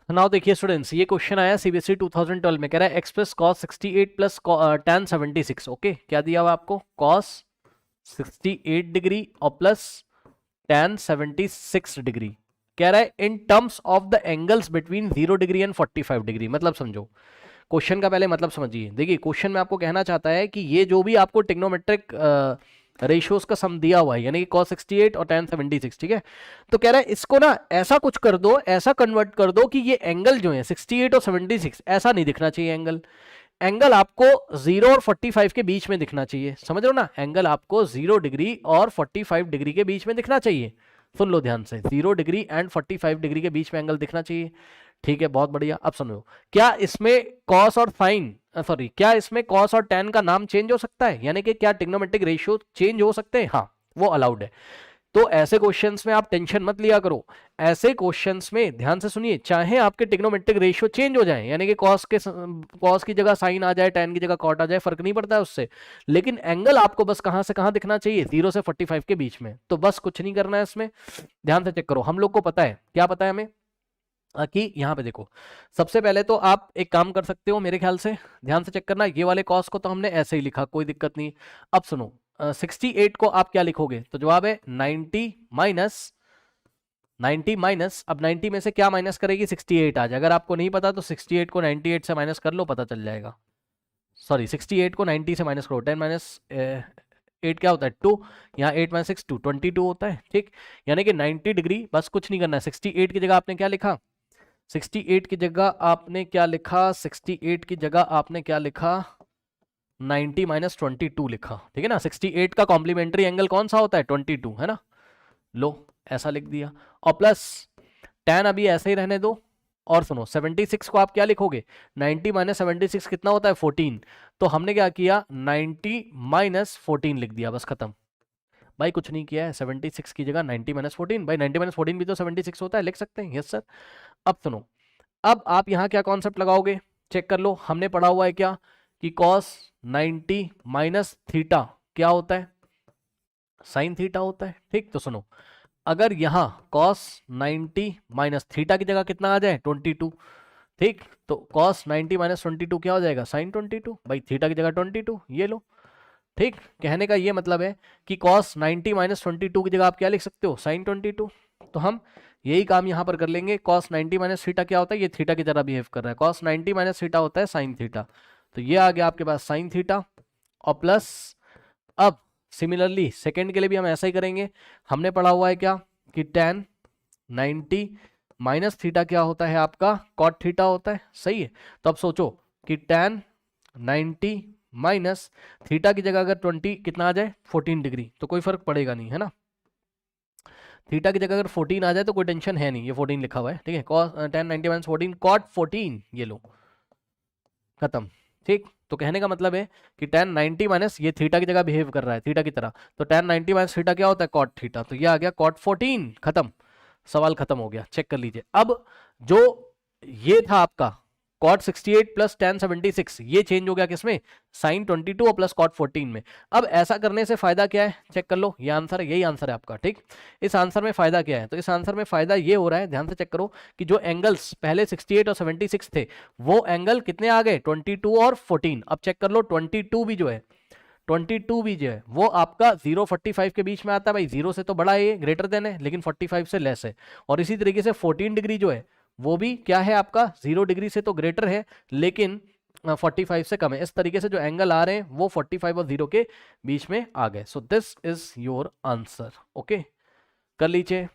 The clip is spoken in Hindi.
नाउ देखिए स्टूडेंट्स, ये क्वेश्चन आया सीबीएसई 2012 में, कह रहा है express cos 68 plus tan 76। Okay, क्या दिया हुआ आपको? कॉस 68 डिग्री और प्लस tan 76 डिग्री। कह रहा है in terms of the angles between 0 degree and 45 degree. मतलब समझो क्वेश्चन का, पहले मतलब समझिए। देखिए क्वेश्चन में आपको कहना चाहता है कि ये जो भी आपको टिग्नोमेट्रिक रेशियोज का सम दिया हुआ है, यानी कि cos 68 और tan 76, ठीक है, तो कह रहा है इसको ना ऐसा कुछ कर दो, ऐसा कन्वर्ट कर दो कि ये एंगल जो है 68 और 76 ऐसा नहीं दिखना चाहिए। एंगल एंगल आपको 0 और 45 के बीच में दिखना चाहिए। समझ रहे हो ना? एंगल आपको 0 डिग्री और 45 डिग्री के बीच में दिखना चाहिए। सुन लो ध्यान से, 0 डिग्री एंड 45 डिग्री के बीच में एंगल दिखना चाहिए। ठीक है, बहुत बढ़िया। अब सुनो, क्या इसमें कॉस और साइन सॉरी क्या इसमें कॉस और टैन का नाम चेंज हो सकता है? यानी कि क्या ट्रिग्नोमेट्रिक रेशियो चेंज हो सकते हैं? हाँ, वो अलाउड है। तो ऐसे क्वेश्चंस में आप टेंशन मत लिया करो। ऐसे क्वेश्चंस में ध्यान से सुनिए, चाहे आपके ट्रिग्नोमेट्रिक रेशियो चेंज हो जाए, यानी कि कॉस की जगह साइन आ जाए, टैन की जगह कॉट आ जाए, फर्क नहीं पड़ता है उससे, लेकिन एंगल आपको बस कहां से कहां दिखना चाहिए? 0 से 45 के बीच में। तो बस कुछ नहीं करना है इसमें, ध्यान से चेक करो। हम लोग को पता है, क्या पता है हमें? कि यहाँ पे देखो, सबसे पहले तो आप एक काम कर सकते हो मेरे ख्याल से, ध्यान से चेक करना। ये वाले कॉस को तो हमने ऐसे ही लिखा, कोई दिक्कत नहीं। अब सुनो, 68 को आप क्या लिखोगे? तो जवाब है 90 माइनस अब 90 में से क्या माइनस करेगी? 68 आ जाए। अगर आपको नहीं पता तो 68 को 98 से माइनस कर लो, पता चल जाएगा। सॉरी, 68 को 90 से माइनस करो, 10 माइनस 8 क्या होता है? 2। यहाँ 8 माइनस 6 2, 22 होता है। ठीक, यानी कि 90 डिग्री, बस कुछ नहीं करना है। 68 की जगह आपने क्या लिखा? 68 की जगह आपने क्या लिखा? 68 की जगह आपने क्या लिखा? 90 माइनस 22 लिखा। ठीक है ना? 68 का कॉम्प्लीमेंट्री एंगल कौन सा होता है? 22, है ना? लो, ऐसा लिख दिया। और प्लस tan अभी ऐसे ही रहने दो। और सुनो, 76 को आप क्या लिखोगे? 90 माइनस 76 कितना होता है? 14। तो हमने क्या किया? 90 माइनस 14 लिख दिया, बस खत्म। भाई कुछ नहीं किया है, 76 की जगह 90 माइनस 14। भाई 90 माइनस 14 भी तो 76 होता है, लिख सकते हैं। Yes sir. अब सुनो, अब आप यहां क्या कॉन्सेप्ट लगाओगे? चेक कर लो, हमने पढ़ा हुआ है क्या कि cos 90 माइनस थीटा क्या होता है? साइन थीटा होता है। ठीक, तो सुनो, अगर यहां cos 90 माइनस थीटा की जगह कितना आ जाए? 22। ठीक, तो cos 90 माइनस 22 क्या हो जाएगा? साइन 22। भाई थीटा की जगह 22, ये लो। ठीक, कहने का ये मतलब है कि cos 90 माइनस 22 की जगह आप क्या लिख सकते हो? साइन 22। तो हम यही काम यहां पर कर लेंगे। cos 90 माइनस थीटा क्या होता है? ये थीटा की तरह बिहेव कर रहा है। cos 90 माइनस थीटा होता है साइन थीटा। तो ये आ गया आपके पास साइन थीटा और प्लस। अब सिमिलरली सेकंड के लिए भी हम ऐसा ही करेंगे। हमने पढ़ा हुआ है क्या कि tan 90 माइनस थीटा क्या होता है आपका? cot थीटा होता है। सही है। तो अब सोचो कि tan 90 माइनस थीटा की जगह अगर 20 कितना आ जाए? 14 डिग्री, तो कोई फर्क पड़ेगा नहीं, है ना? थीटा की जगह अगर 14 आ जाए तो कोई टेंशन है नहीं, ये 14 लिखा हुआ है। ठीक है, tan 90 माइनस 14 cot 14, ये लो, खत्म। ठीक, तो कहने का मतलब है कि tan 90 माइनस ये थीटा की जगह बिहेव कर रहा है, थीटा की तरह, तो tan 90 माइनस थीटा क्या होता है? cot theta. तो ये आ गया cot 14, खत्म, सवाल खत्म हो गया। चेक कर लीजिए। अब जो ये था आपका cot 68 प्लस tan 76, ये चेंज हो गया किसमें? sin 22 और प्लस cot 14 में। अब ऐसा करने से फायदा क्या है? चेक कर लो, ये आंसर है, यही आंसर है आपका। ठीक, इस आंसर में फायदा क्या है? तो इस आंसर में फायदा ये हो रहा है, ध्यान से चेक करो, कि जो एंगल्स पहले 68 और 76 थे, वो एंगल कितने आ गए? 22 और 14। अब चेक कर लो, 22 भी जो है, 22 भी जो है वो आपका 0-45 के बीच में आता है। भाई 0 से तो बड़ा है, ये ग्रेटर देन है, लेकिन 45 से लेस है। और इसी तरीके से 14 डिग्री जो है वो भी क्या है आपका? 0 डिग्री से तो ग्रेटर है, लेकिन 45 से कम है। इस तरीके से जो एंगल आ रहे हैं वो 45 और 0 के बीच में आ गए। So this is your answer. Okay, कर लीजिए।